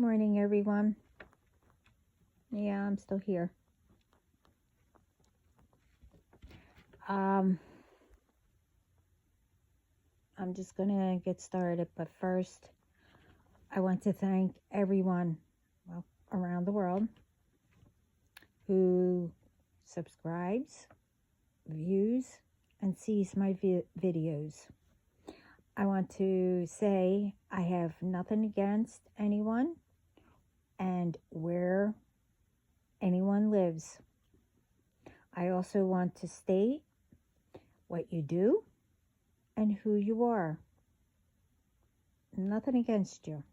Morning, everyone. Yeah, I'm still here. I'm just gonna get started, but first, I want to thank everyone, around the world who subscribes, views, and sees my videos. I want to say I have nothing against anyone and where anyone lives. I also want to state what you do and who you are. Nothing against you.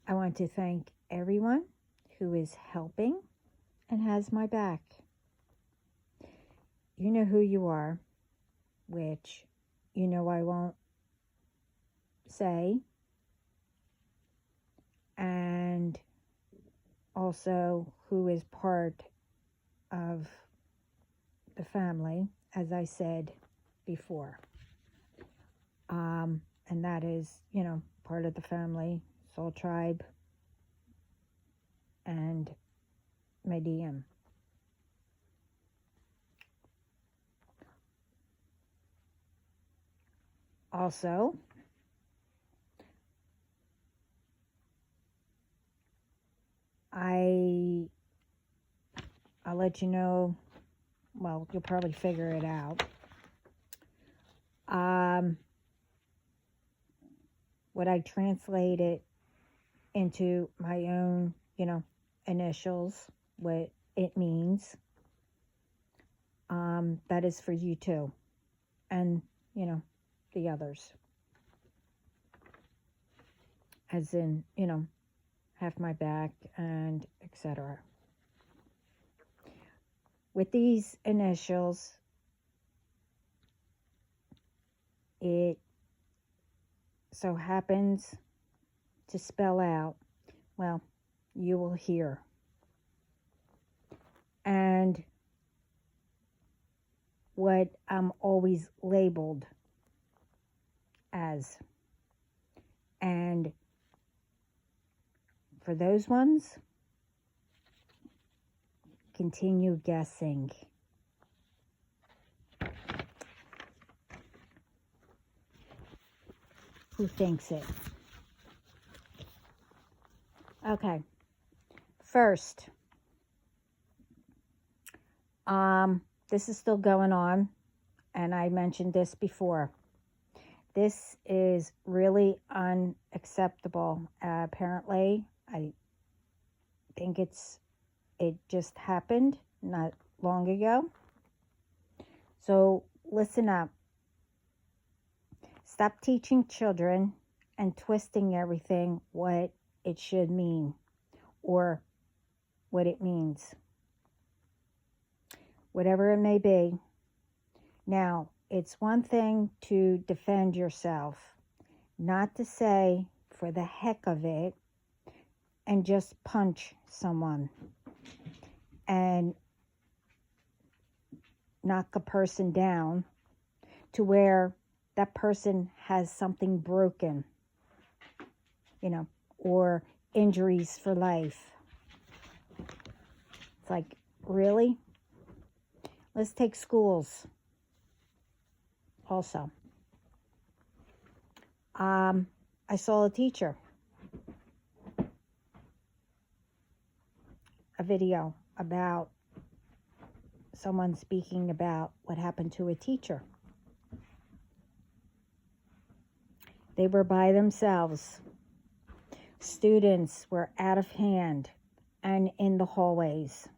I want to thank everyone who is helping and has my back. You know who you are, which you know I won't say, and also who is part of the family, as I said before. And that is, part of the family, Soul Tribe, and my DM. Also, I'll let you know, well, you'll probably figure it out. What I translated into my own, initials, what it means, that is for you too. And, the others. As in, have my back and etc. With these initials, it so happens to spell out, well, you will hear. And what I'm always labeled as. And for those ones, continue guessing. Who thinks it? Okay. First, this is still going on, and I mentioned this before. This is really unacceptable. Apparently, I think it just happened not long ago. So listen up. Stop teaching children and twisting everything what it should mean or what it means. Whatever it may be. Now, it's one thing to defend yourself, not to say for the heck of it and just punch someone and knock a person down to where that person has something broken, or injuries for life. It's like, really? Let's take schools also. I saw a teacher, a video about someone speaking about what happened to a teacher. They were by themselves. Students were out of hand and in the hallways.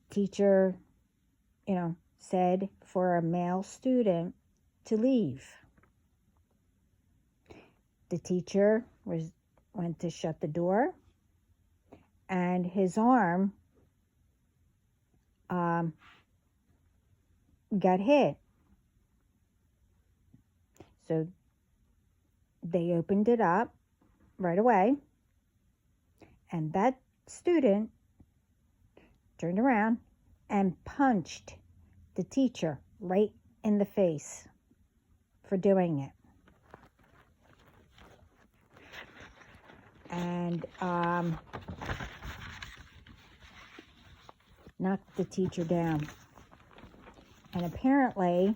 Teacher, said for a male student to leave. The teacher went to shut the door, and his arm got hit. So they opened it up right away, and that student turned around and punched the teacher right in the face for doing it. and knocked the teacher down. And apparently,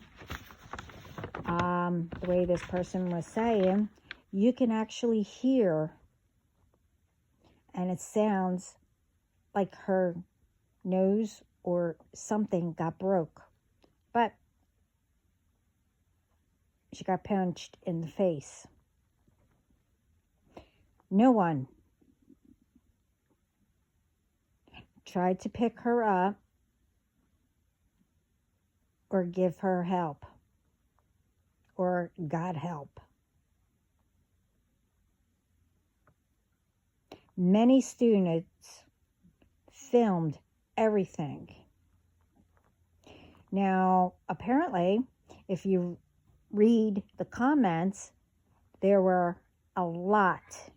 the way this person was saying, you can actually hear, and it sounds like her nose or something got broke. But she got punched in the face. No one tried to pick her up or give her help or got help. Many students filmed everything. Now, apparently, if you read the comments, there were a lot.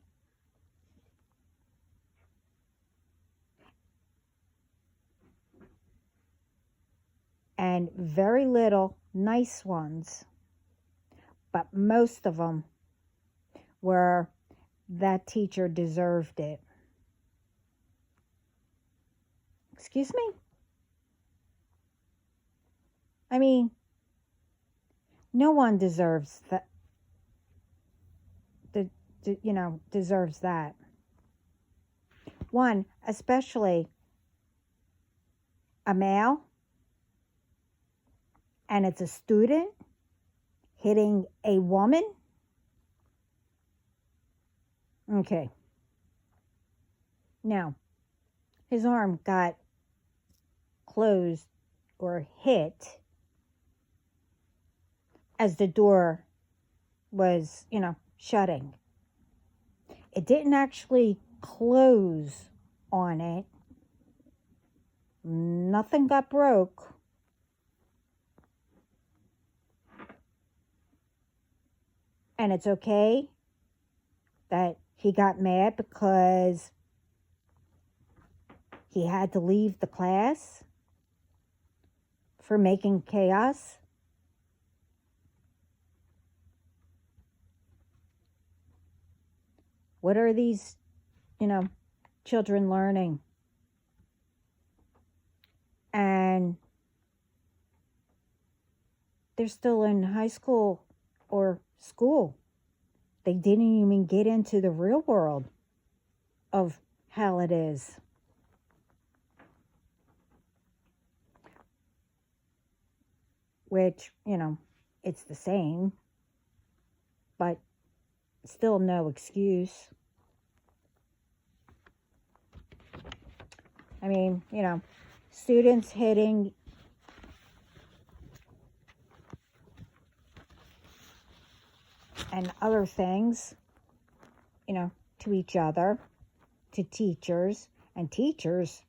And very little nice ones. But most of them were, that teacher deserved it. Excuse me? I mean, no one deserves that. Deserves that. One, especially a male, and it's a student hitting a woman. Okay. Now, his arm got closed or hit as the door was, shutting. It didn't actually close on it. Nothing got broke. And it's okay that he got mad because he had to leave the class for making chaos. What are these, children learning? And they're still in high school or school. They didn't even get into the real world of how it is. Which, it's the same, but still no excuse. I mean, students hitting and other things, to each other, to teachers, and teachers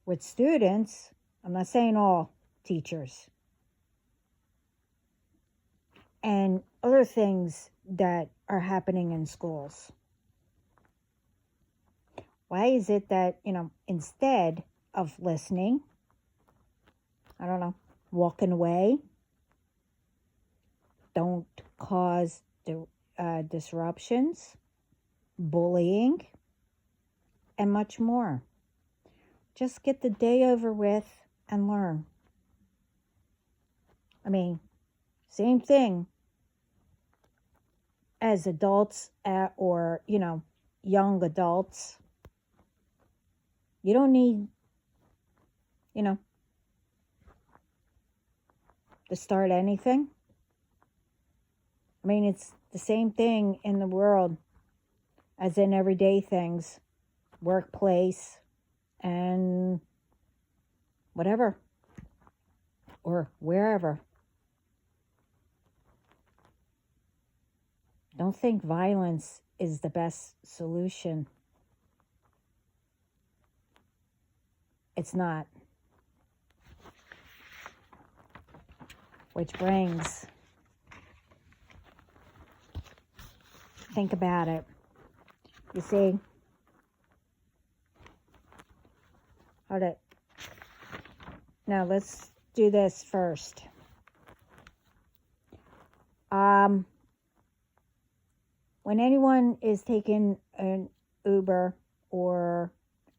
with students. I'm not saying all teachers. And other things that are happening in schools. Why is it that, instead of listening, walking away, don't cause disruptions, bullying, and much more. Just get the day over with and learn. I mean, same thing as adults or, young adults. You don't need, to start anything. I mean, it's the same thing in the world as in everyday things, workplace and whatever, or wherever. Don't think violence is the best solution. It's not. Which brings, think about it. You see, now let's do this first. When anyone is taking Uber or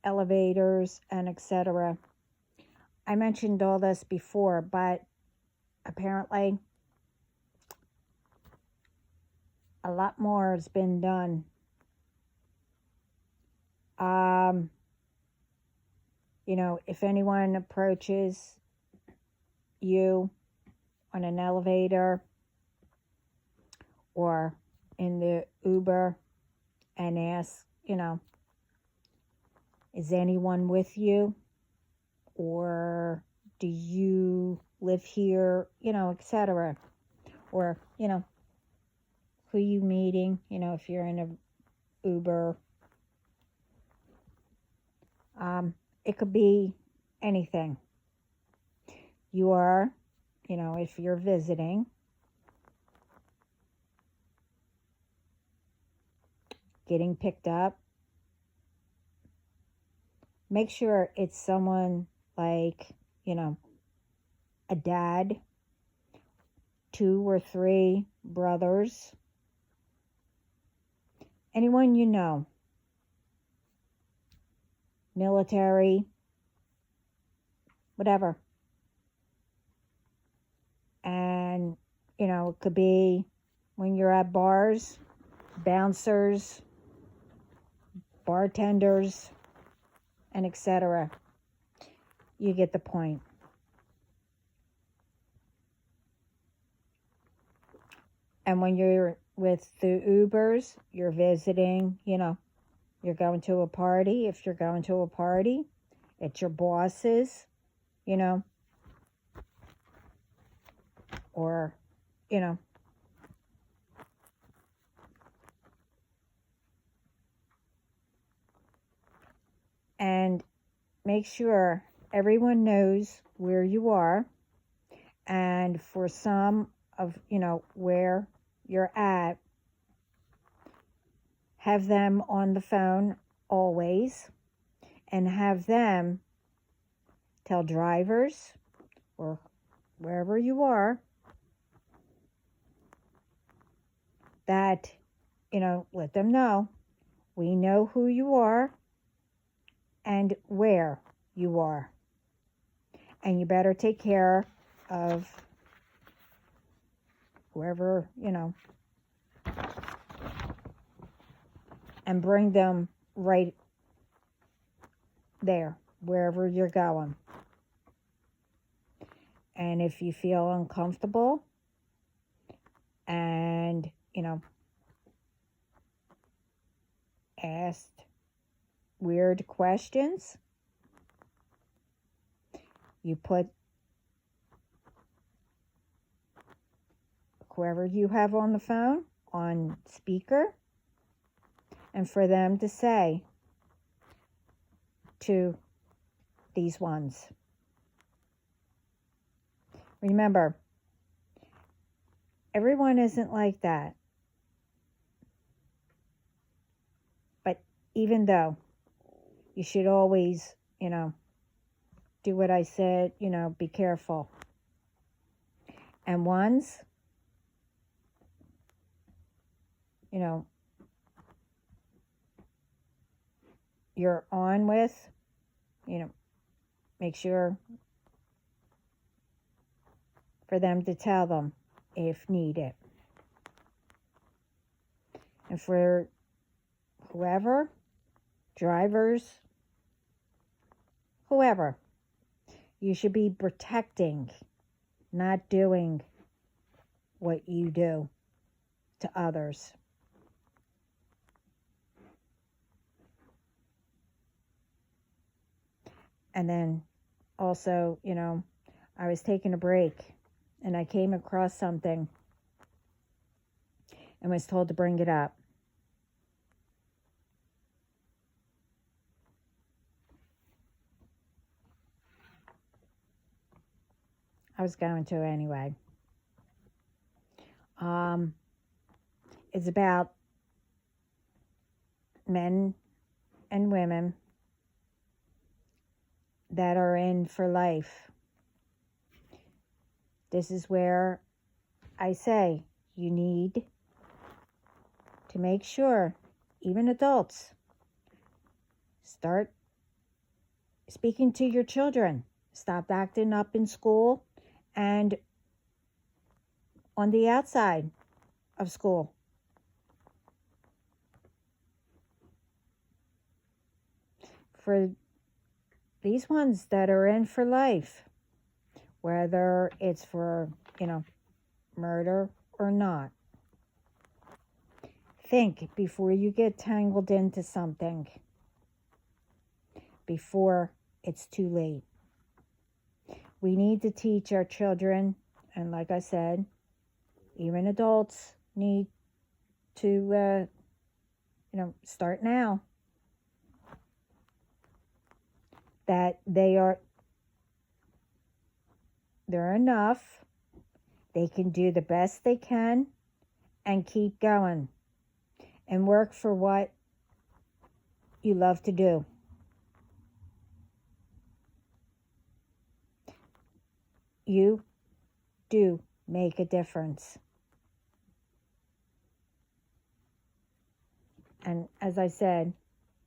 elevators and etc. I mentioned all this before, but apparently a lot more has been done. If anyone approaches you on an elevator or in the Uber and asks, is anyone with you? Or do you live here? Etc. Or, who you meeting? If you're in a Uber. It could be anything. You are, if you're visiting, getting picked up, make sure it's someone like, a dad, 2 or 3 brothers, anyone you know, military, whatever. And, it could be when you're at bars, bouncers, bartenders, and etc. You get the point. And when you're with the Ubers, you're visiting, you're going to a party. If you're going to a party, it's your bosses, or, and make sure everyone knows where you are. And for some of, where you're at, have them on the phone always, and have them tell drivers or wherever you are that, let them know we know who you are and where you are. And you better take care of whoever, and bring them right there, wherever you're going. And if you feel uncomfortable and, asked weird questions, you put whoever you have on the phone on speaker, and for them to say to these ones. Remember, everyone isn't like that. But even though, you should always, do what I said, be careful. And ones, you're on with, make sure for them to tell them if needed. And for whoever, drivers, whoever, you should be protecting, not doing what you do to others. And then also, I was taking a break and I came across something and was told to bring it up. I was going to anyway. It's about men and women that are in for life. This is where I say you need to make sure, even adults, Start speaking to your children. Stop acting up in school and on the outside of school. For these ones that are in for life, whether it's for, murder or not, think before you get tangled into something, before it's too late. We need to teach our children, and like I said, even adults need to, start now, that they're enough. They can do the best they can and keep going and work for what you love to do. You do make a difference. And as I said,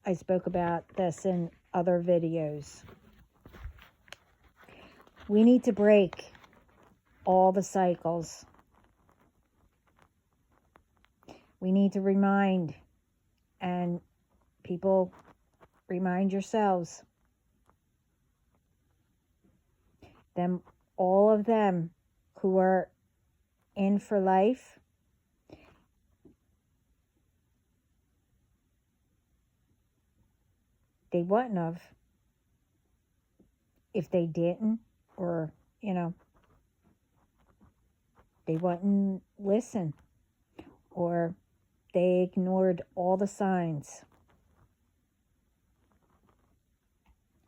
I spoke about this in other videos. We need to break all the cycles. We need to remind, and people, remind yourselves, all of them who are in for life, they wouldn't have if they didn't, or, they wouldn't listen, or they ignored all the signs.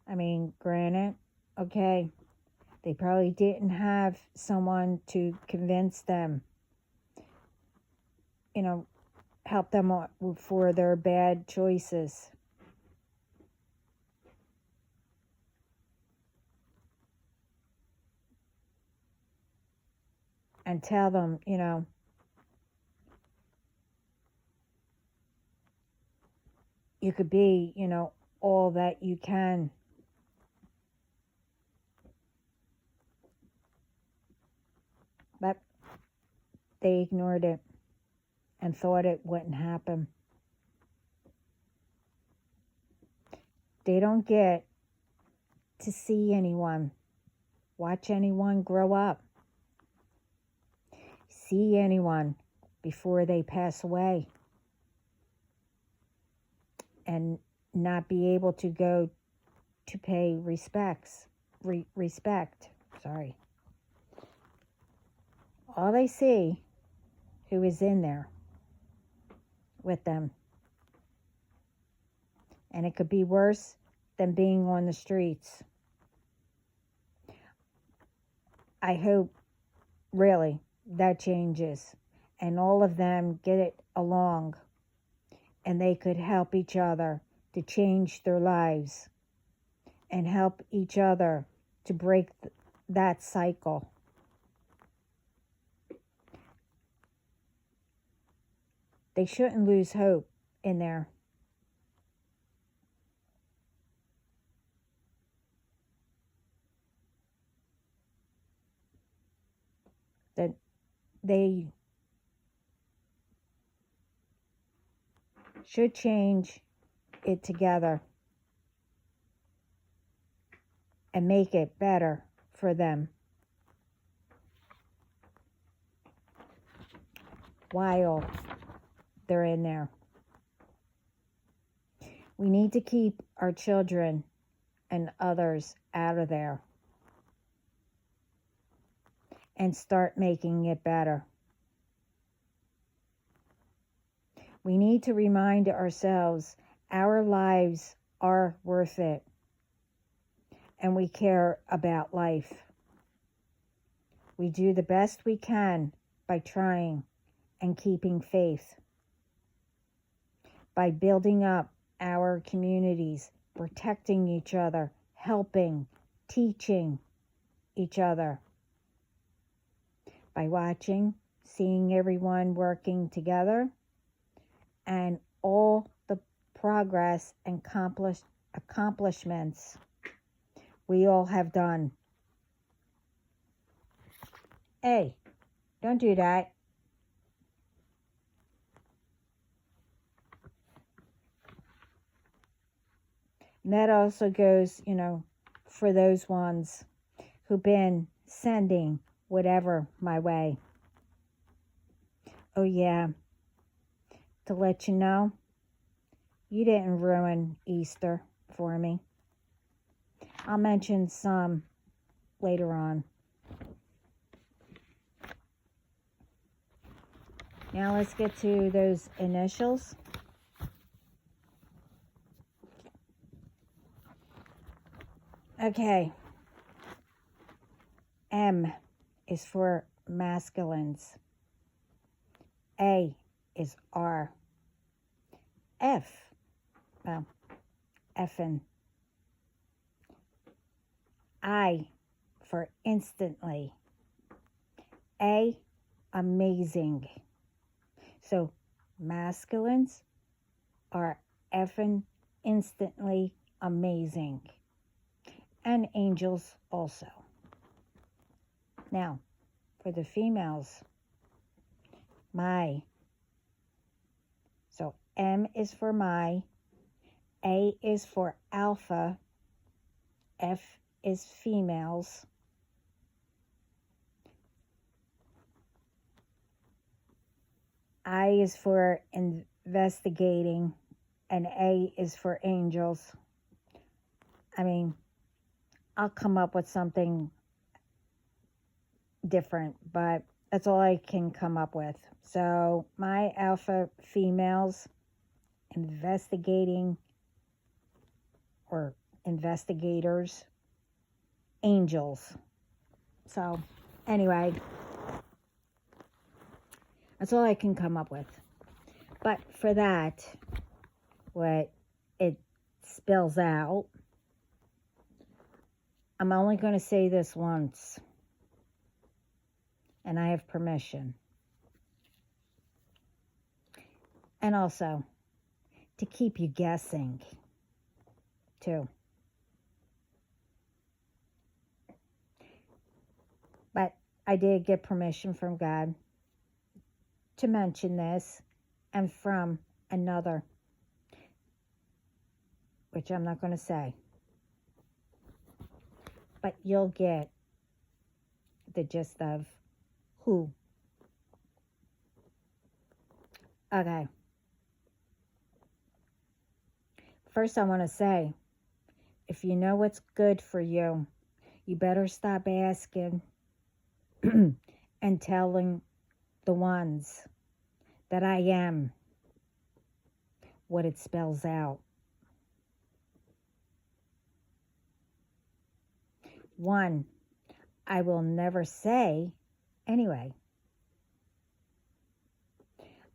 I mean, granted, okay, they probably didn't have someone to convince them, help them for their bad choices. And tell them, you could be, all that you can. But they ignored it and thought it wouldn't happen. They don't get to see anyone, watch anyone grow up, see anyone before they pass away, and not be able to go to pay respect. All they see who is in there with them. And it could be worse than being on the streets. I hope, really, that changes and all of them get it along and they could help each other to change their lives and help each other to break that cycle. They shouldn't lose hope in there. That they should change it together and make it better for them while they're in there. We need to keep our children and others out of there and start making it better. We need to remind ourselves our lives are worth it and we care about life. We do the best we can by trying and keeping faith, by building up our communities, protecting each other, helping, teaching each other, by watching, seeing everyone working together, and all the progress and accomplishments we all have done. Hey, don't do that. And that also goes, for those ones who've been sending whatever my way. Oh, yeah. To let you know, you didn't ruin Easter for me. I'll mention some later on. Now let's get to those initials. Okay. M is for masculines. A is R. F, well, effin'. I for instantly. A, amazing. So masculines are effin' instantly amazing. And angels also. Now, for the females, my. So M is for my, A is for alpha, F is females, I is for investigating, and A is for angels. I mean, I'll come up with something different, but that's all I can come up with. So my alpha females, investigating or investigators, angels. So anyway, that's all I can come up with. But for that, what it spells out, I'm only going to say this once, and I have permission. And also, to keep you guessing, too. But I did get permission from God to mention this, and from another, which I'm not going to say. But you'll get the gist of who. Okay. First, I want to say, if you know what's good for you, you better stop asking and telling the ones that I am what it spells out. 1, I will never say anyway.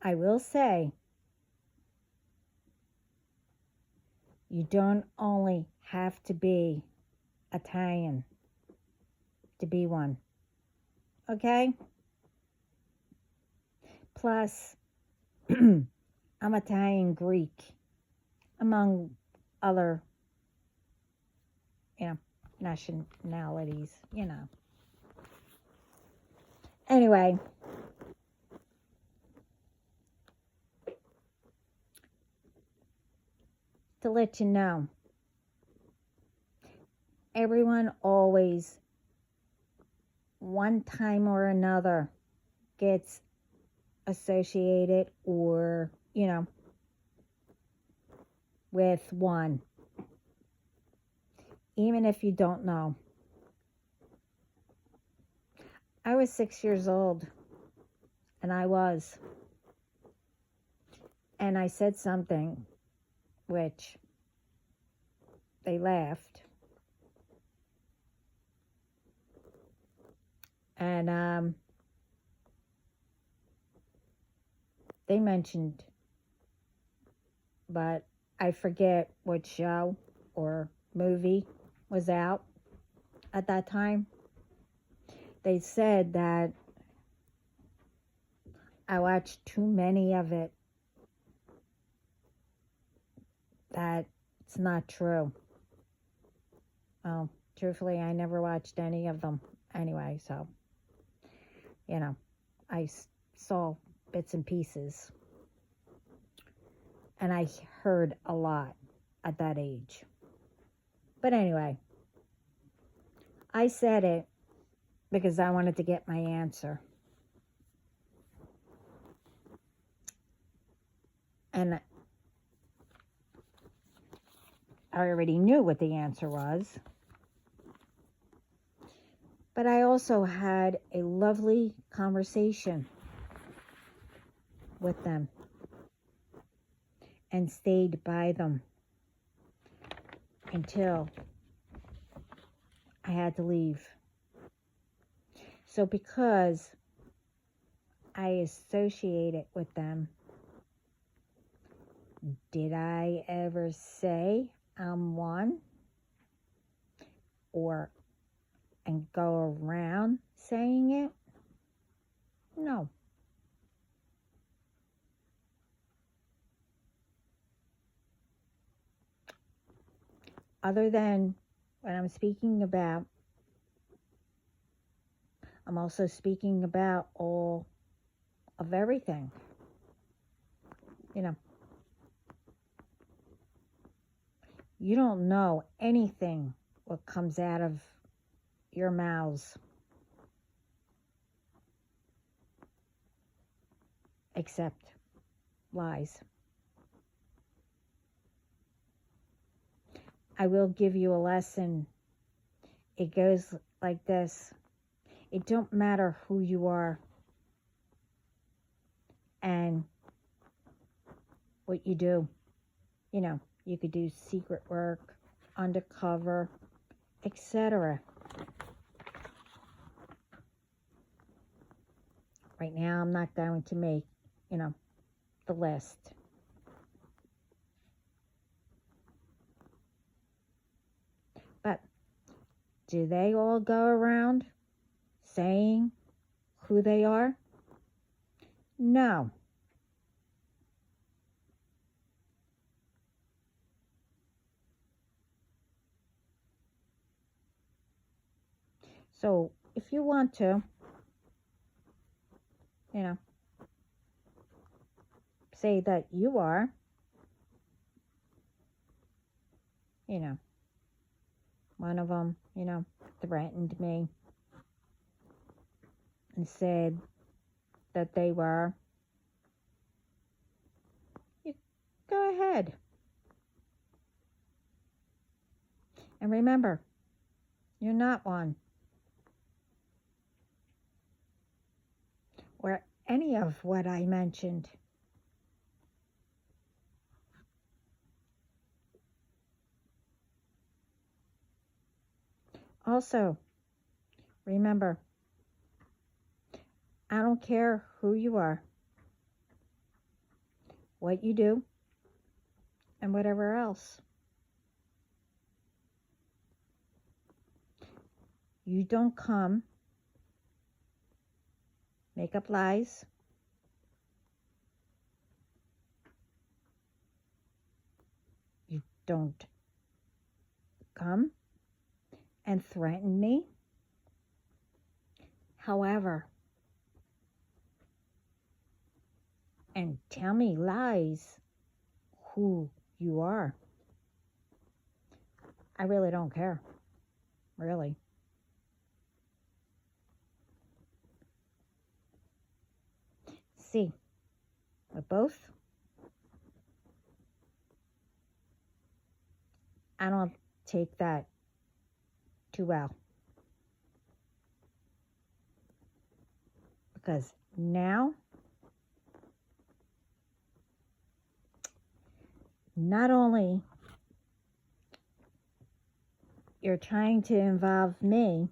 I will say, you don't only have to be Italian to be one. Okay? Plus, I'm Italian Greek, among other, nationalities, Anyway, to let you know, everyone always, one time or another, gets associated or, with one. Even if you don't know. I was 6 years old, and I was. And I said something which they laughed. And they mentioned, but I forget what show or movie was out at that time. They said that I watched too many of it, that It's not true. Well, truthfully, I never watched any of them anyway, so, you know, I saw bits and pieces. And I heard a lot at that age. But anyway, I said it because I wanted to get my answer. And I already knew what the answer was. But I also had a lovely conversation with them and stayed by them until I had to leave. So because I associate it with them, did I ever say I'm one? Or and go around saying it? No. Other than when I'm speaking about, I'm also speaking about all of everything. You know, you don't know anything what comes out of your mouths except lies. I will give you a lesson. It goes like this. It don't matter who you are and what you do. You know, you could do secret work, undercover, etc. Right now, I'm not going to make, the list. But do they all go around saying who they are? No. So if you want to, say that you are, one of them, threatened me and said that they were, you go ahead. And remember, you're not one. Or any of what I mentioned. Also, remember, I don't care who you are, what you do, and whatever else. You don't come, make up lies, you don't come and threaten me. However, and tell me lies who you are. I really don't care. Really. See, with both, I don't take that too well. Because now, not only you're trying to involve me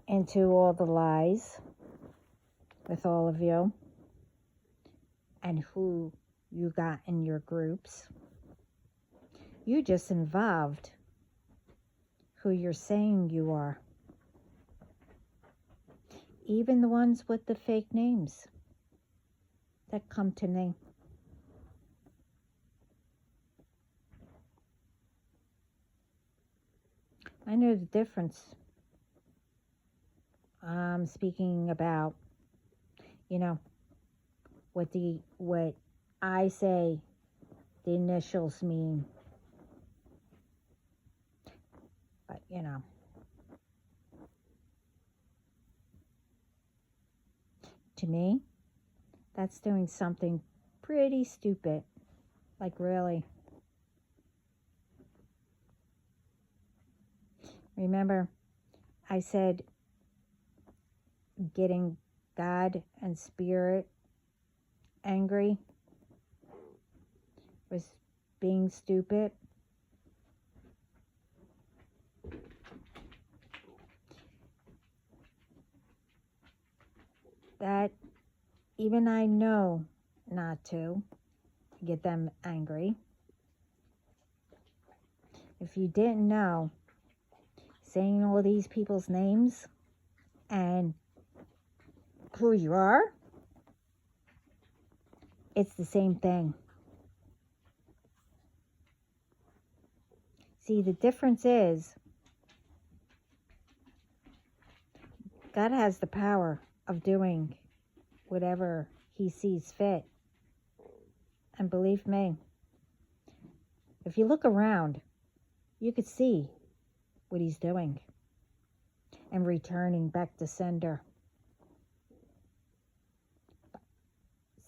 into all the lies with all of you and who you got in your groups, you just involved who you're saying you are. Even the ones with the fake names that come to me. I know the difference. I'm speaking about, you know, what I say the initials mean. But, to me, that's doing something pretty stupid. Like, really. Remember, I said getting God and Spirit angry was being stupid. That even I know not to get them angry. If you didn't know, saying all these people's names and who you are, it's the same thing. See, the difference is God has the power of doing whatever he sees fit. And believe me, if you look around, you could see what he's doing and returning back to sender.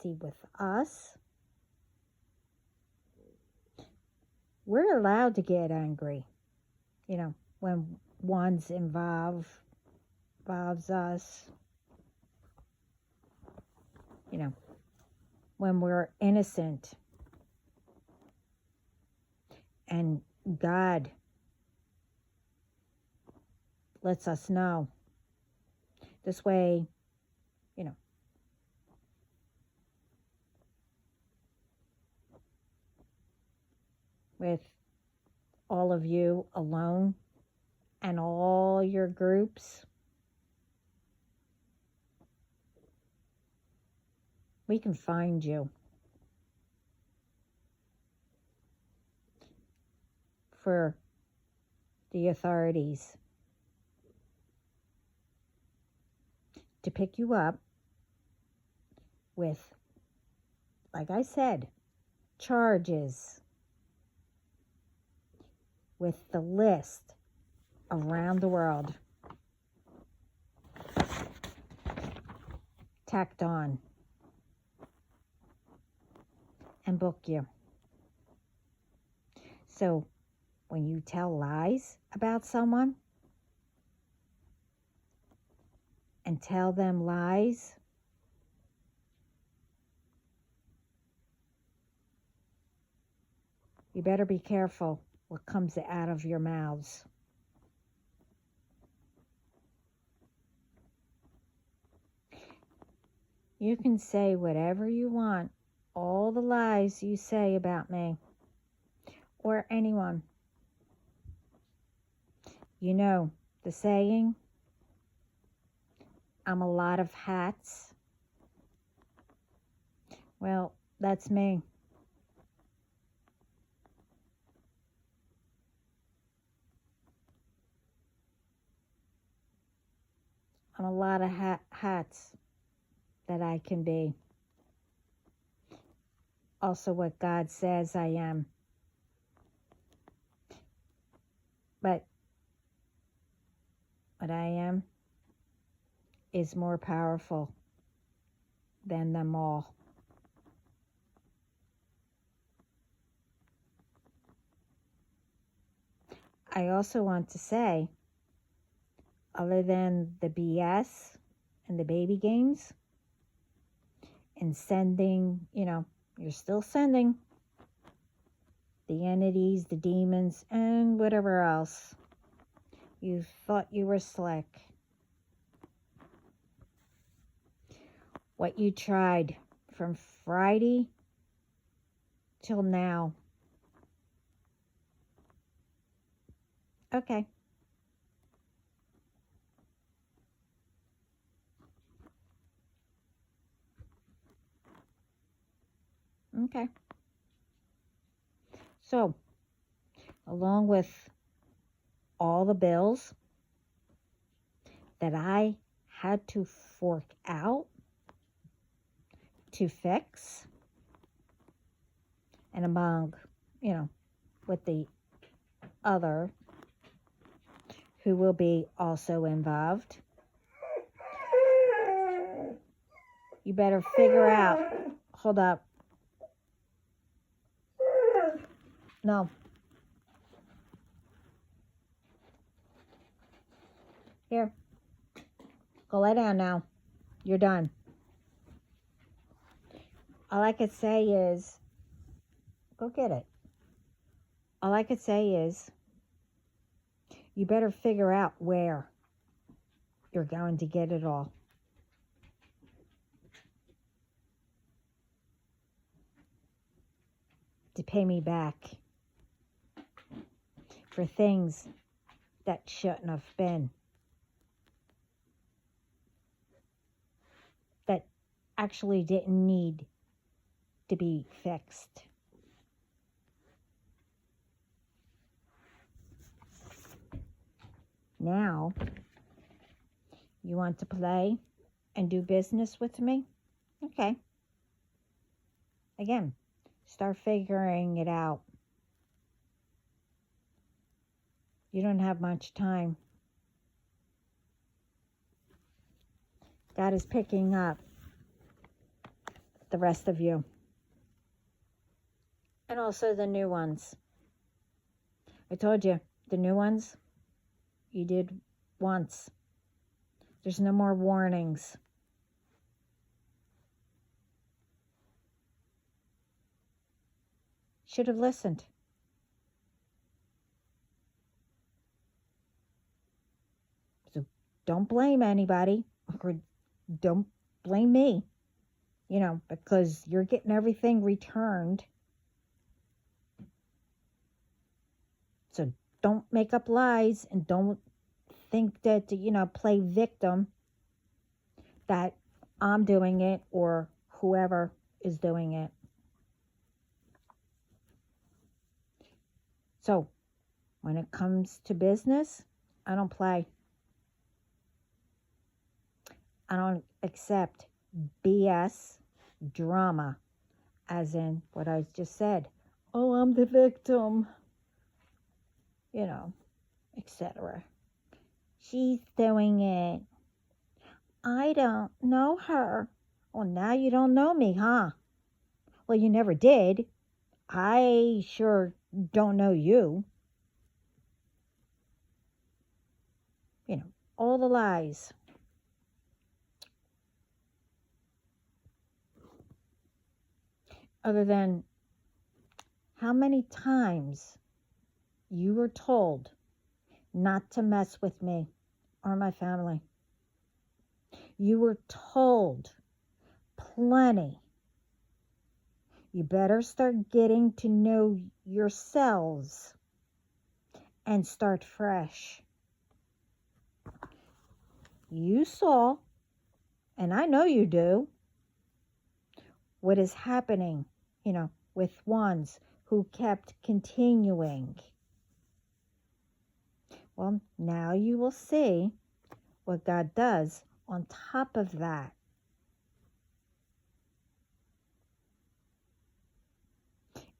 See, with us, we're allowed to get angry, when one's involves us, when we're innocent. And God lets us know. This way, with all of you alone and all your groups, we can find you. For the authorities to pick you up with, like I said, charges, with the list around the world tacked on, and book you. So when you tell lies about someone and tell them lies, you better be careful what comes out of your mouths. You can say whatever you want, all the lies you say about me or anyone. You know the saying, I'm a lot of hats. Well, that's me. I'm a lot of hats that I can be. Also what God says I am. But what I am is more powerful than them all. I also want to say, other than the BS and the baby games and sending, you're still sending the entities, the demons, and whatever else. You thought you were slick. What you tried from Friday till now. Okay. Okay. So, along with all the bills that I had to fork out to fix, and among, with the other who will be also involved, you better figure out. Hold up. No. Here. Go lay down now. You're done. All I could say is, go get it. All I could say is, you better figure out where you're going to get it all. To pay me back for things that shouldn't have been. That actually didn't need to be fixed. Now, you want to play and do business with me? Okay. Again, start figuring it out. You don't have much time. God is picking up the rest of you. And also the new ones. I told you, the new ones, you did once. There's no more warnings. Should have listened. So don't blame anybody, or don't blame me, because you're getting everything returned. So don't make up lies and don't think that, play victim that I'm doing it or whoever is doing it. So when it comes to business, I don't play. I don't accept BS drama, as in what I just said. Oh, I'm the victim, etc. She's doing it. I don't know her. Well, now you don't know me, huh? Well, you never did. I sure don't know you. All the lies. Other than how many times you were told not to mess with me or my family. You were told plenty. You better start getting to know yourselves and start fresh. You saw, and I know you do, what is happening, with ones who kept continuing. Well, now you will see what God does on top of that.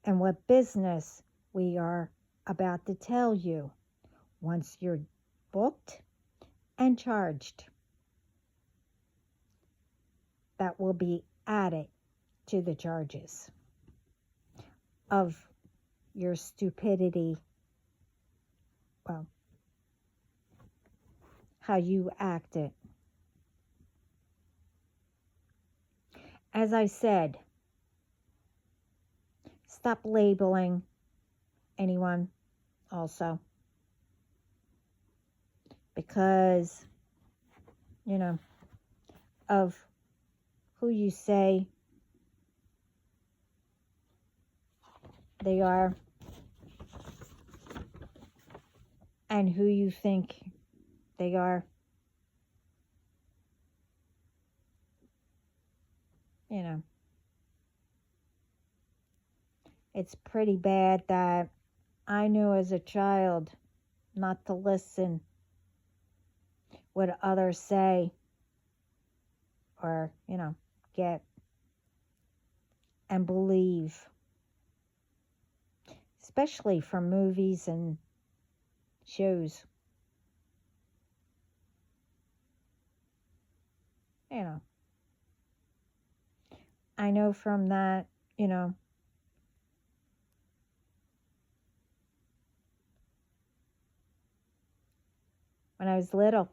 And what business we are about to tell you once you're booked and charged. That will be added to the charges of your stupidity. Well, how you acted. As I said, stop labeling anyone also. Because, of who you say they are and who you think they are. It's pretty bad that I knew as a child not to listen what others say or, get and believe, especially from movies and shows. You know, I know from that, when I was little,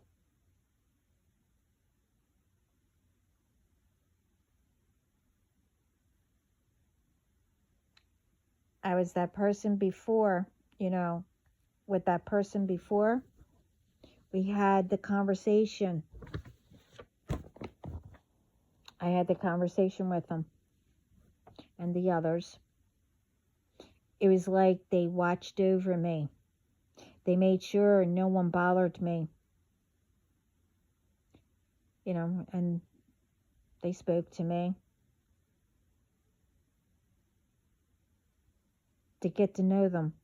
I was that person before, with that person before, we had the conversation. I had the conversation with them and the others. It was like they watched over me. They made sure no one bothered me, and they spoke to me to get to know them.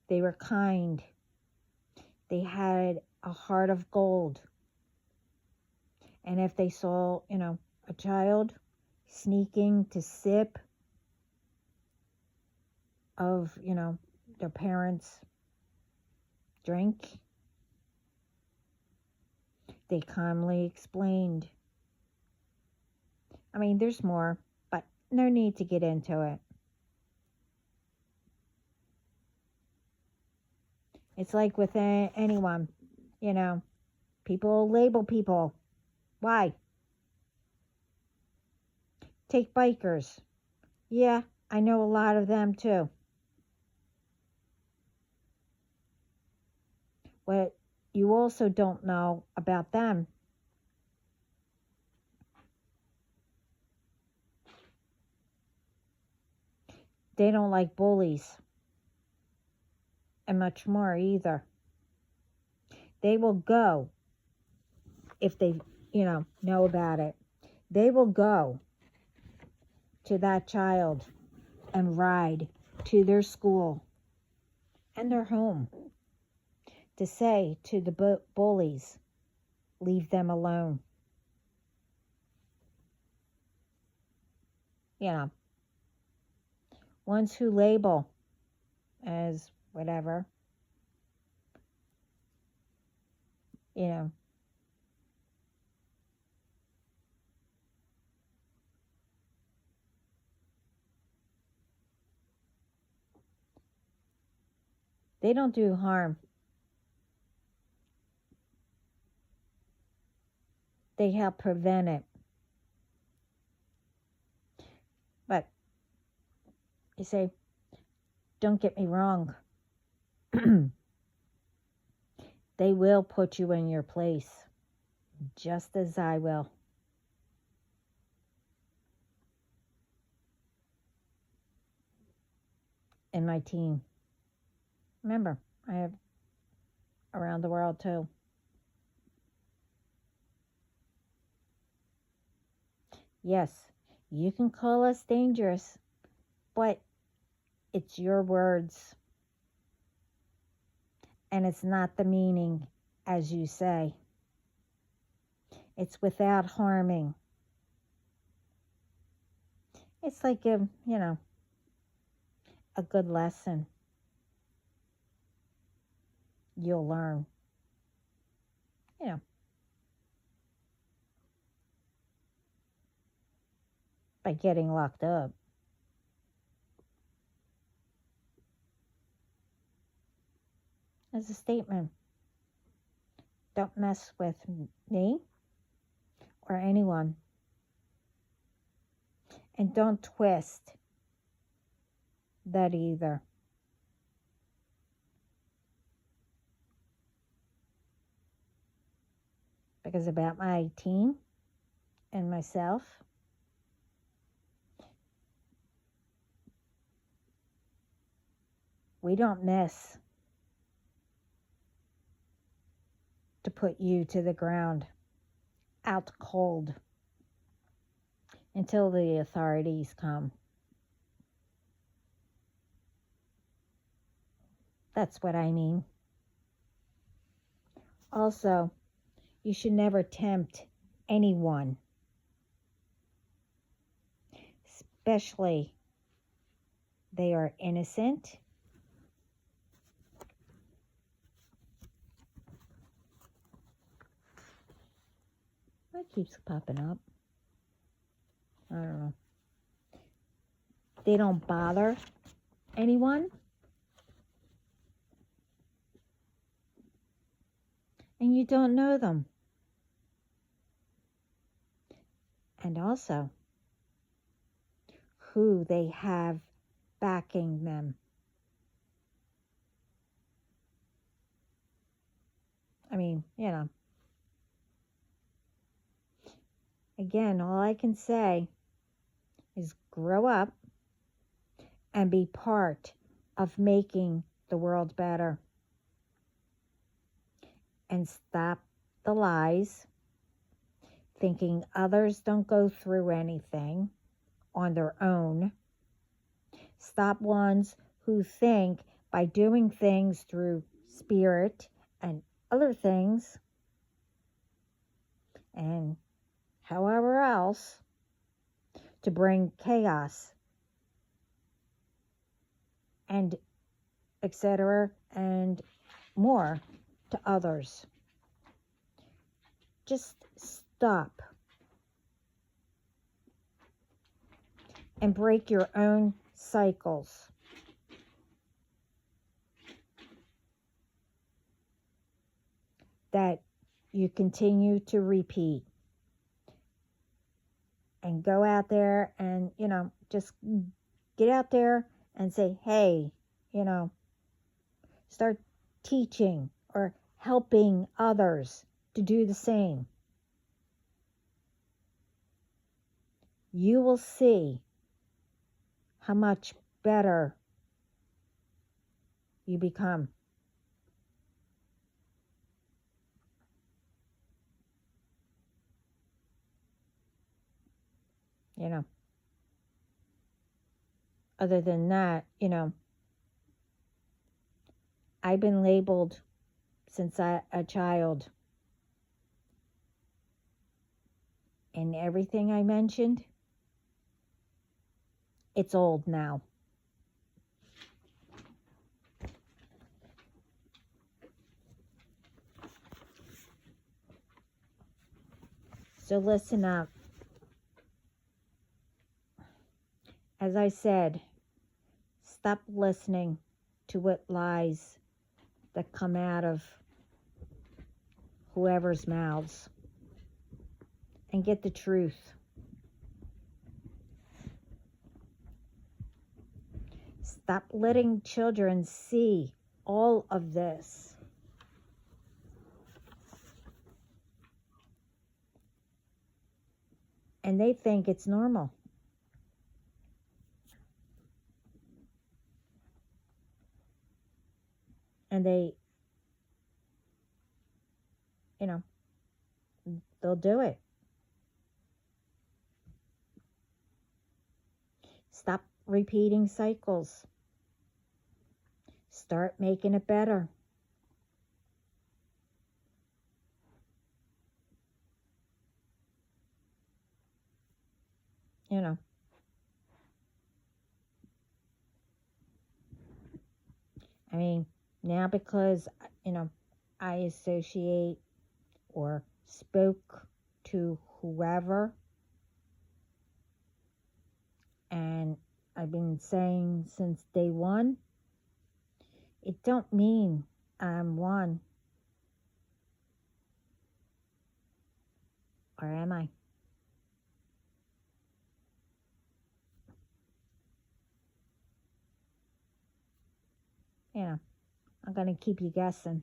They were kind. They had a heart of gold. And if they saw, a child sneaking to sip of, their parents' drink, they calmly explained. I mean, there's more, but no need to get into it. It's like with anyone, people label people. Why? Take bikers. Yeah, I know a lot of them too. What you also don't know about them, they don't like bullies and much more either. They will go if they, know about it. They will go to that child and ride to their school and their home to say to the bullies, leave them alone. Ones who label as whatever, they don't do harm. They help prevent it. But you say, don't get me wrong. They will put you in your place, just as I will. And my team. Remember, I have around the world too. Yes, you can call us dangerous, but it's your words. And it's not the meaning as you say. It's without harming. It's like a good lesson. You'll learn. By getting locked up. As a statement, don't mess with me or anyone. And don't twist that either. Because about my team and myself, we don't miss to put you to the ground, out cold, until the authorities come. That's what I mean. Also, you should never tempt anyone, especially they are innocent. What keeps popping up? I don't know. They don't bother anyone. And you don't know them. And also, who they have backing them. I mean, again, all I can say is grow up and be part of making the world better. And stop the lies, thinking others don't go through anything on their own. Stop ones who think by doing things through spirit and other things and however else to bring chaos and etc. and more to others. Just stop and break your own cycles. That you continue to repeat. And go out there and, just get out there and say, hey, start teaching or helping others to do the same. You will see how much better you become. Other than that, I've been labeled since a child. And everything I mentioned, it's old now. So listen up. As I said, stop listening to what lies that come out of whoever's mouths and get the truth. Stop letting children see all of this. And they think it's normal. And they, they'll do it. Stop repeating cycles. Start making it better. I mean, now because, I associate or spoke to whoever, and I've been saying since day one, it don't mean I'm one. Or am I? I'm going to keep you guessing.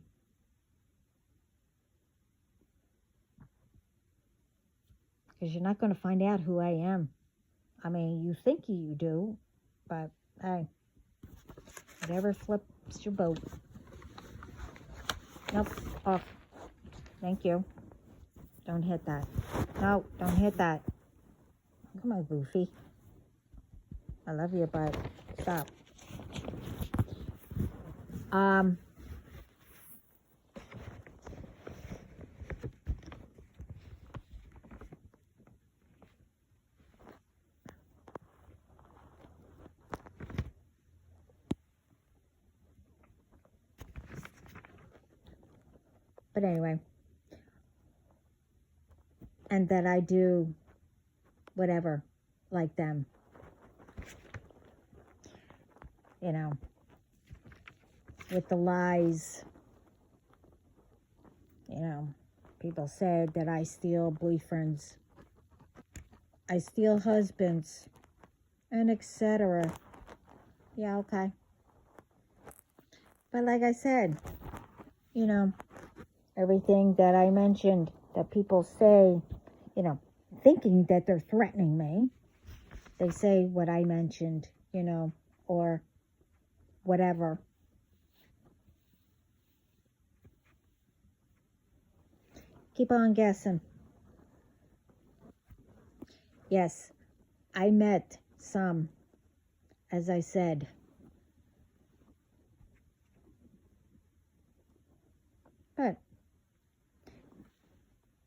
Because you're not going to find out who I am. I mean, you think you do, but hey, whatever flips your boat. Nope, off. Thank you. Don't hit that. No, don't hit that. Come on, Goofy. I love you, but stop. Um, but anyway, and that I do whatever like them, you know, with the lies, you know, people said that I steal boyfriends, I steal husbands, and etc. Yeah, okay. But like I said, you know, everything that I mentioned that people say, you know, thinking that they're threatening me, they say what I mentioned, you know, or whatever. Keep on guessing. Yes, I met some, as I said. But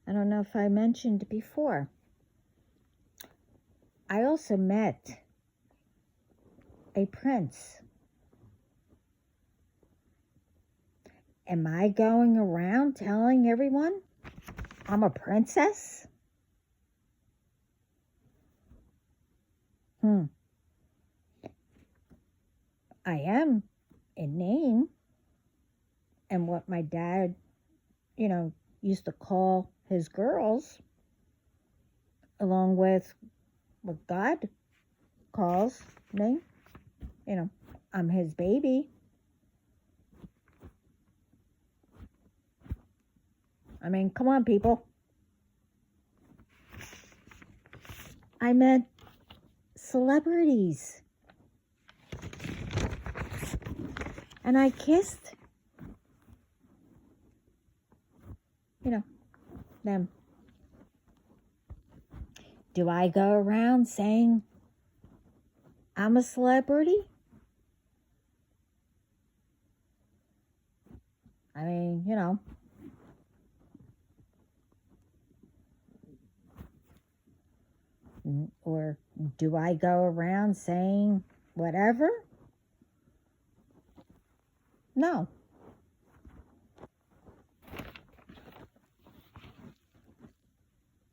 I don't know if I mentioned before, I also met a prince. Am I going around telling everyone I'm a princess? I am in name, and what my dad, you know, used to call his girls, along with what God calls me. You know, I'm his baby. I mean, come on, people. I met celebrities. And I kissed, you know, them. Do I go around saying I'm a celebrity? I mean, you know. Or do I go around saying whatever? No.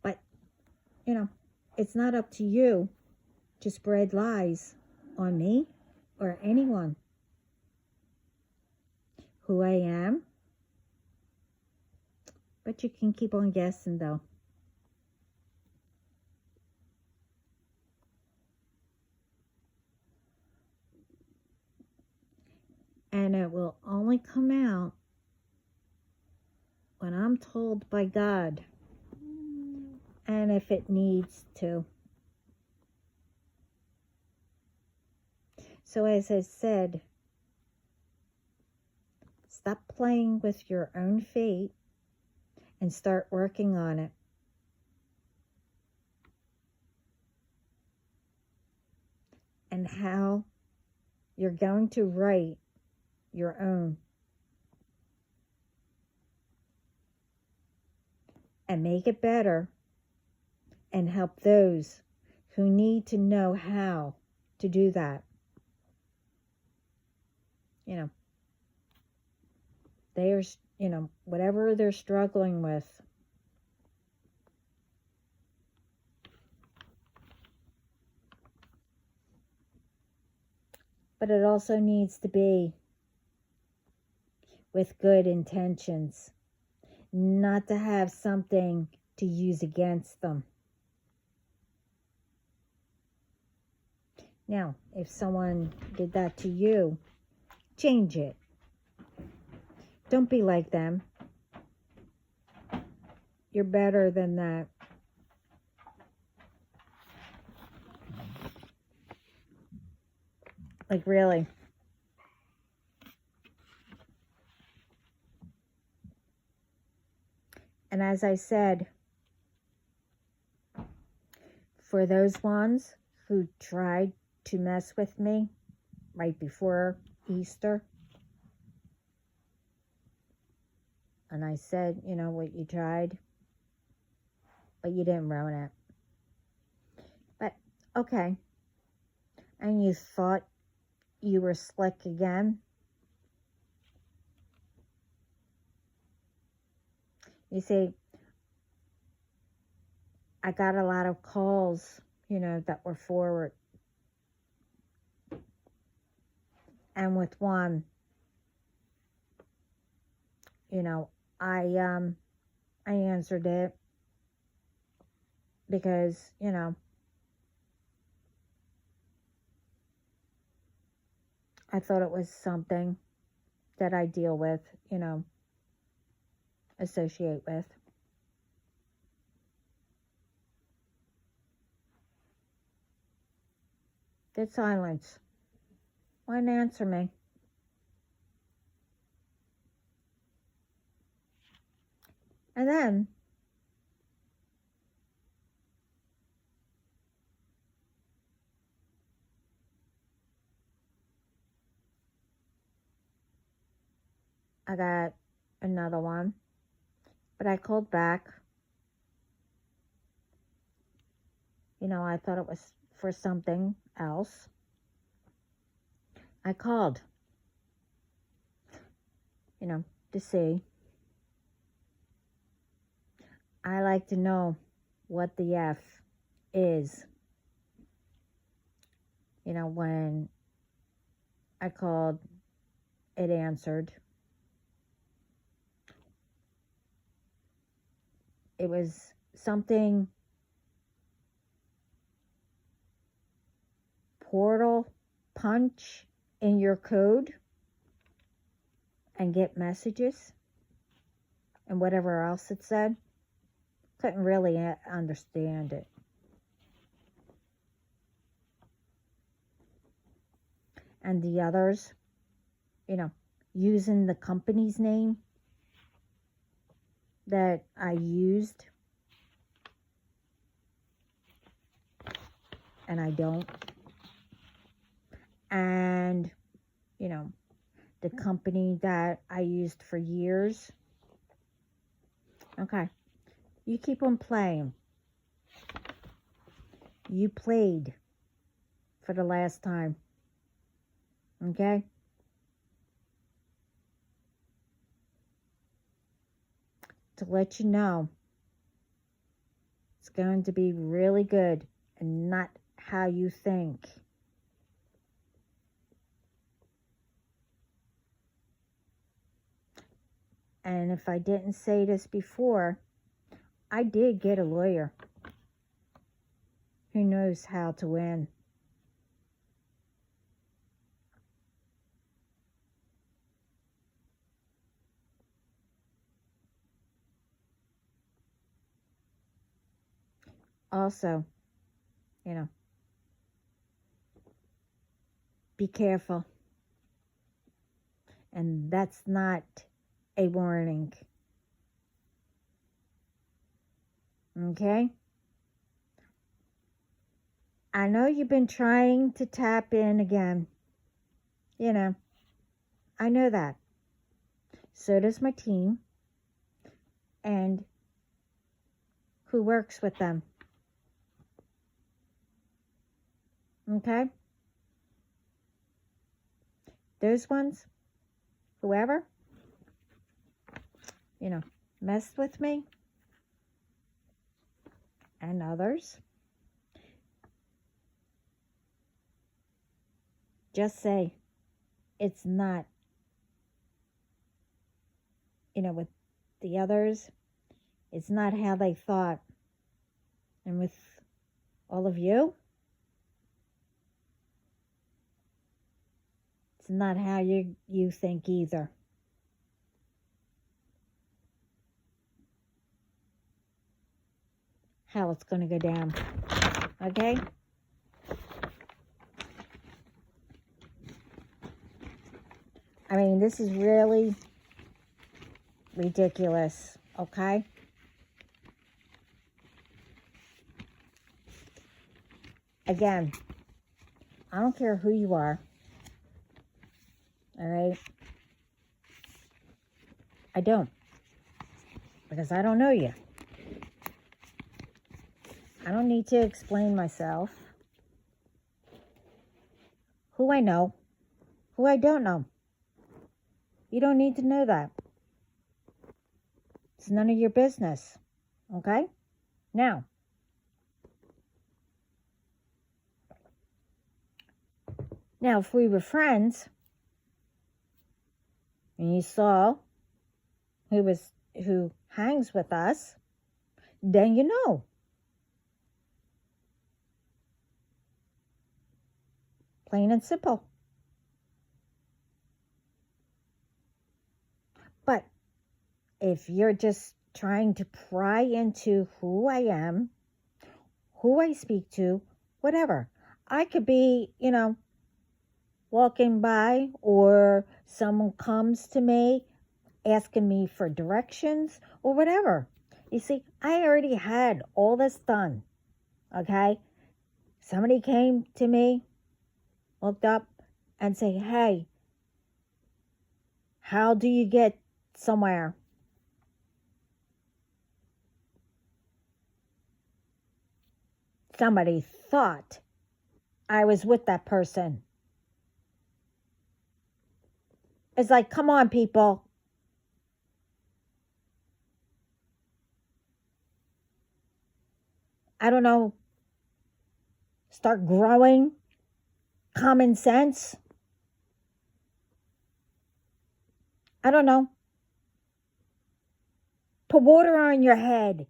But, you know, it's not up to you to spread lies on me or anyone. Who I am. But you can keep on guessing, though. And it will only come out when I'm told by God, and if it needs to. So as I said, stop playing with your own fate and start working on it. And how you're going to write your own. And make it better and help those who need to know how to do that. You know, there's, you know, whatever they're struggling with. But it also needs to be with good intentions, not to have something to use against them. Now, if someone did that to you, change it. Don't be like them. You're better than that. Like, really. And as I said, for those ones who tried to mess with me right before Easter, And I said, you know, what you tried, but you didn't ruin it. But, okay. And you thought you were slick again. You see, I got a lot of calls, you know, that were forward. And with one, you know, I answered it because, you know, I thought it was something that I deal with, you know, associate with. Dead silence. Wouldn't answer me. And then I got another one, but I called back. You know, I thought it was for something else. I called, you know, to see. I like to know what the F is. You know, when I called, it answered. It was something portal punch in your code and get messages and whatever else it said. Couldn't really understand it. And the others, you know, using the company's name that I used, and I don't. And, you know, the company that I used for years. Okay. You keep on playing. You played for the last time. Okay? To let you know, it's going to be really good and not how you think. And if I didn't say this before, I did get a lawyer who knows how to win. Also, you know, be careful. And that's not a warning. Okay? I know you've been trying to tap in again. You know, I know that. So does my team and who works with them. Okay? Those ones, whoever, you know, messed with me and others, just say it's not, you know, with the others, it's not how they thought. And with all of you, it's not how you think either. How it's going to go down. Okay? I mean, this is really ridiculous. Okay? Again, I don't care who you are. All right? I don't. because I don't know you. I don't need to explain myself. Who I know, who I don't know. You don't need to know that. It's none of your business. Okay? Now, if we were friends and you saw who hangs with us, then you know. Plain and simple. But if you're just trying to pry into who I am, who I speak to, whatever. I could be, walking by, or someone comes to me asking me for directions or whatever. You see, I already had all this done. Okay? Somebody came to me, looked up, and said, hey, how do you get somewhere? Somebody thought I was with that person. It's like, come on, people. I don't know. Start growing common sense. I don't know. Put water on your head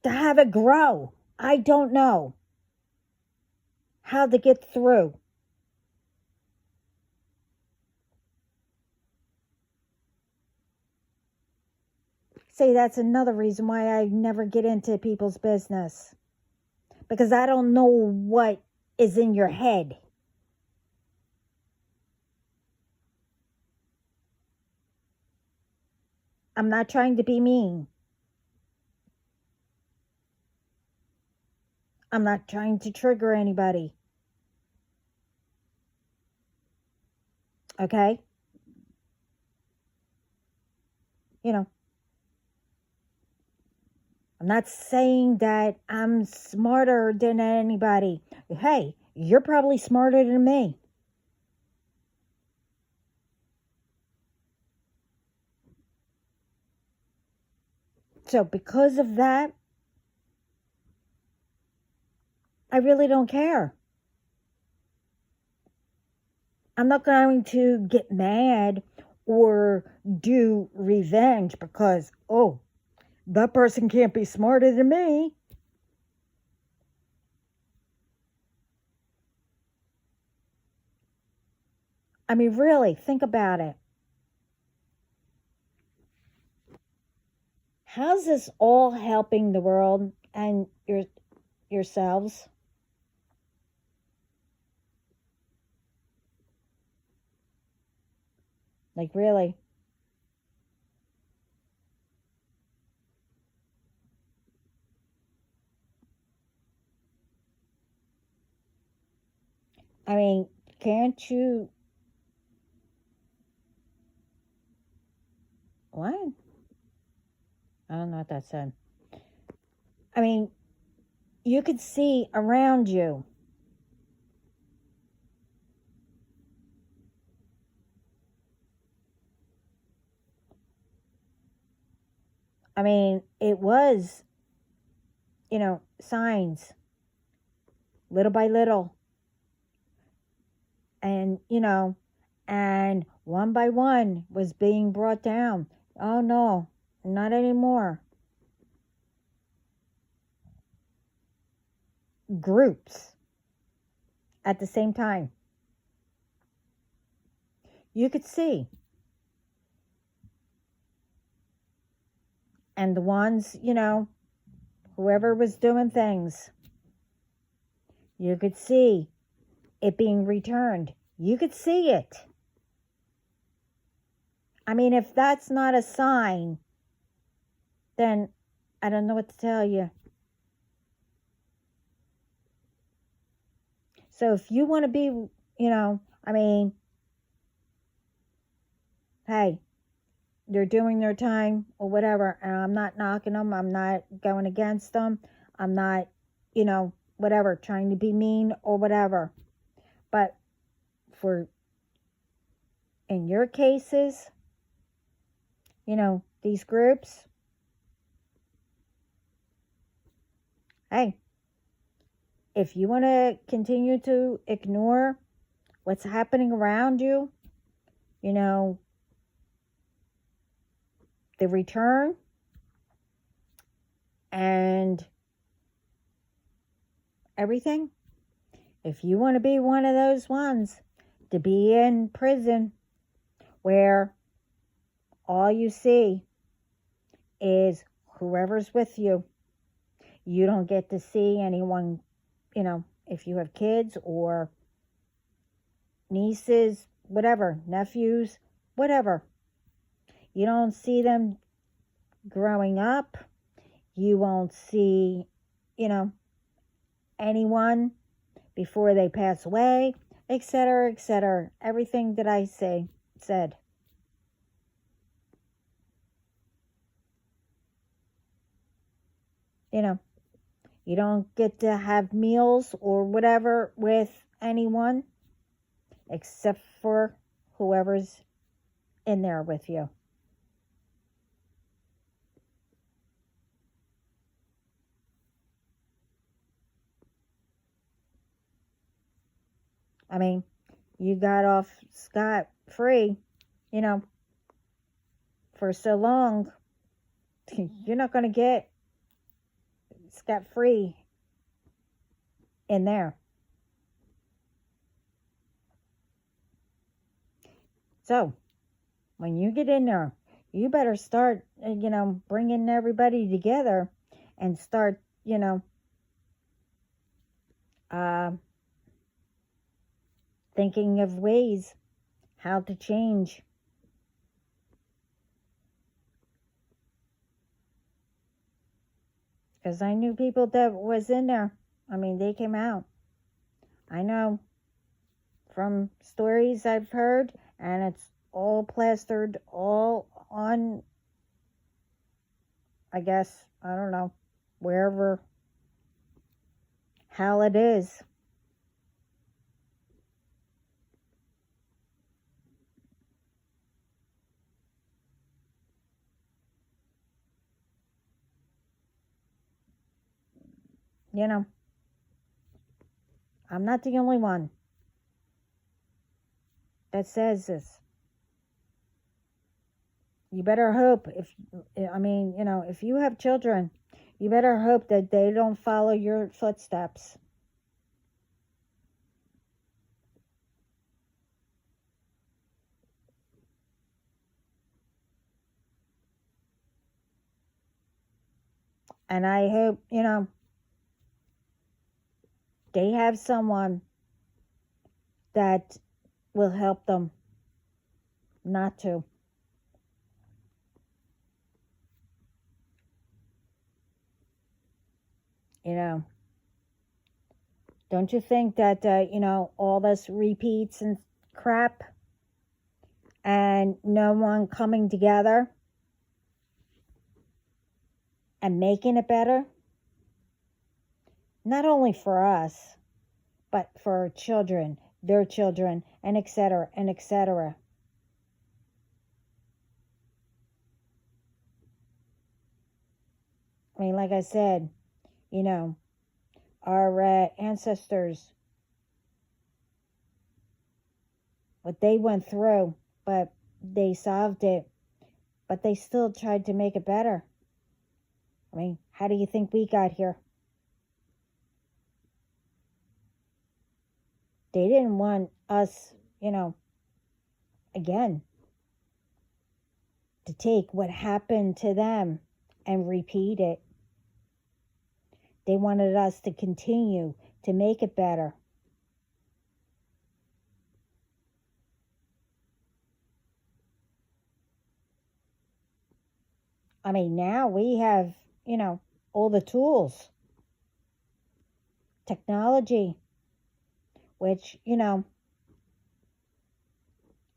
to have it grow. I don't know how to get through. See, that's another reason why I never get into people's business. Because I don't know what is in your head. I'm not trying to be mean. I'm not trying to trigger anybody. Okay? I'm not saying that I'm smarter than anybody. Hey, you're probably smarter than me. So because of that, I really don't care. I'm not going to get mad or do revenge because, oh, that person can't be smarter than me. I mean, really, think about it. How's this all helping the world and yourselves? Like, really? I mean, can't you... What? I don't know what that said. I mean, you could see around you. I mean, it was, signs, little by little. And, and one by one was being brought down. Oh, no, not anymore. Groups at the same time. You could see. And the ones, whoever was doing things, you could see it being returned. You could see it. I mean, if that's not a sign, then I don't know what to tell you. So if you want to be, I mean, hey, they're doing their time or whatever, and I'm not knocking them, I'm not going against them, I'm not, whatever, trying to be mean or whatever. But in your cases, these groups, hey, if you want to continue to ignore what's happening around you, the return and everything, if you want to be one of those ones to be in prison where all you see is whoever's with you, you don't get to see anyone, if you have kids or nieces, whatever, nephews, whatever. You don't see them growing up. You won't see, anyone before they pass away, etc., etc. Everything that I said. You don't get to have meals or whatever with anyone except for whoever's in there with you. I mean, you got off scot-free, for so long. You're not going to get scot-free in there. So, when you get in there, you better start, bringing everybody together and start, thinking of ways how to change. Because I knew people that was in there. I mean, they came out. I know from stories I've heard, and it's all plastered, all on, I guess, I don't know, wherever, how it is. I'm not the only one that says this. You better hope if you have children, you better hope that they don't follow your footsteps. And I hope, they have someone that will help them not to. Don't you think that, all this repeats and crap and no one coming together and making it better? Not only for us, but for our children, their children, and etc., and etc. I mean, like I said, our ancestors, what they went through, but they solved it, but they still tried to make it better. I mean, how do you think we got here? They didn't want us, again, to take what happened to them and repeat it. They wanted us to continue to make it better. I mean, now we have, all the tools, technology, which, I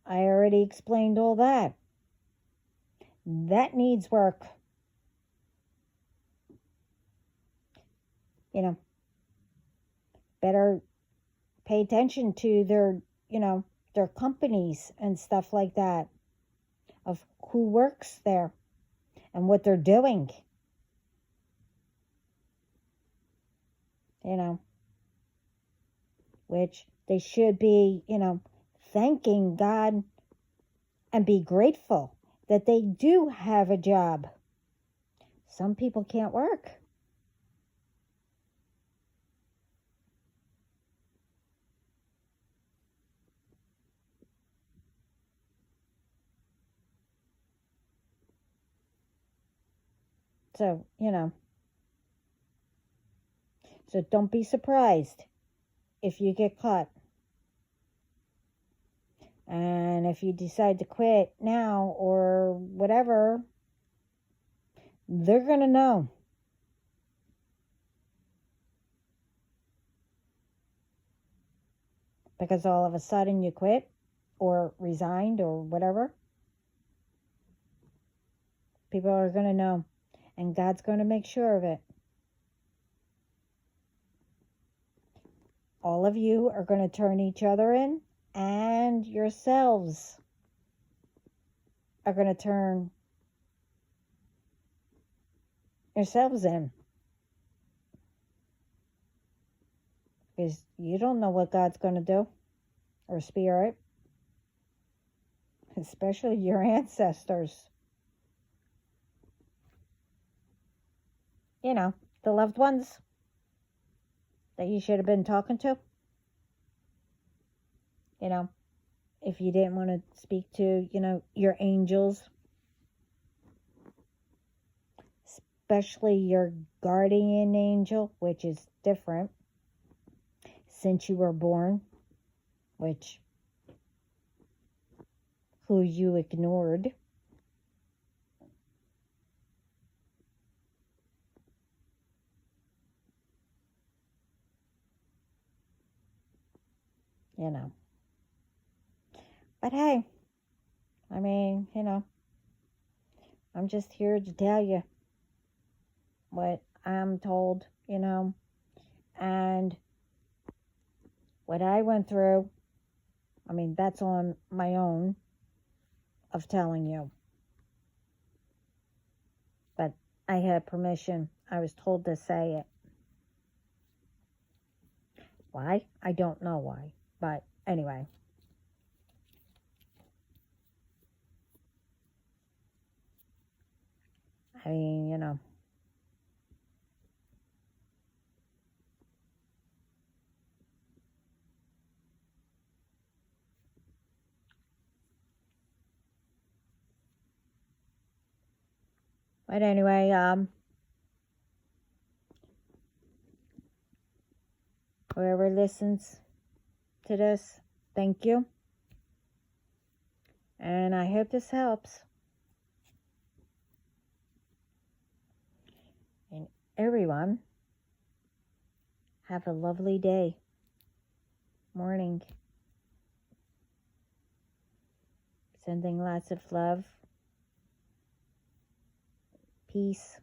already explained all that. that needs work. You know, better pay attention to their, their companies and stuff like that, of who works there and what they're doing. Which they should be, thanking God and be grateful that they do have a job. Some people can't work. So, so don't be surprised if you get caught. And if you decide to quit now or whatever, they're going to know. Because all of a sudden you quit or resigned or whatever. People are going to know. And God's going to make sure of it. All of you are going to turn each other in, and yourselves are going to turn yourselves in. Because you don't know what God's going to do, or Spirit, especially your ancestors. The loved ones that you should have been talking to. If you didn't want to speak to, your angels, especially your guardian angel, which is different since you were born, who you ignored. But hey, I mean, I'm just here to tell you what I'm told, and what I went through. I mean, that's on my own of telling you. But I had permission. I was told to say it. Why? I don't know why. But anyway. I mean, But anyway, whoever listens to this, thank you. And I hope this helps. And everyone, have a lovely day, morning. Sending lots of love, peace,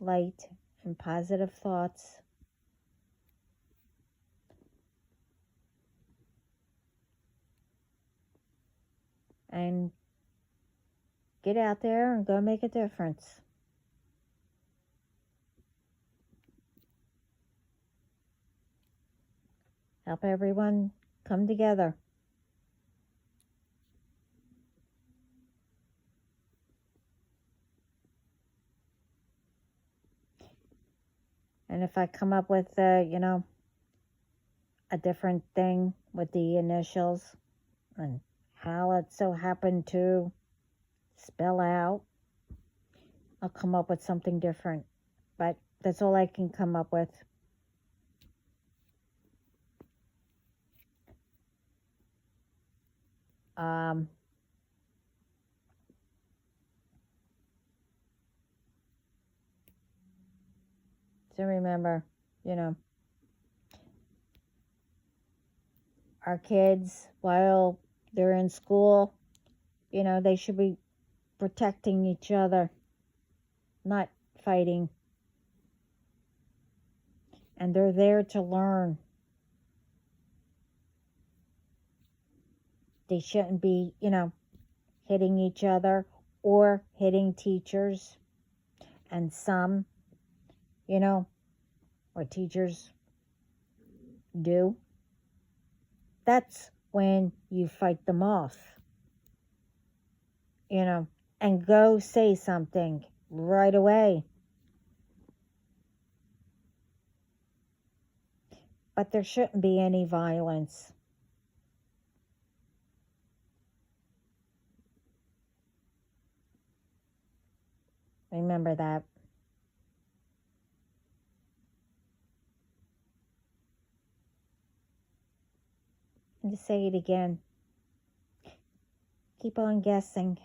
light, and positive thoughts. And get out there and go make a difference. Help everyone come together. And if I come up with, a different thing with the initials and how it so happened to spell out, I'll come up with something different. But that's all I can come up with. So remember, our kids, while they're in school, they should be protecting each other, not fighting. And they're there to learn. They shouldn't be, hitting each other or hitting teachers. And some, what teachers do, that's when you fight them off, and go say something right away. But there shouldn't be any violence. Remember that. And to say it again, keep on guessing.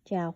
Ciao.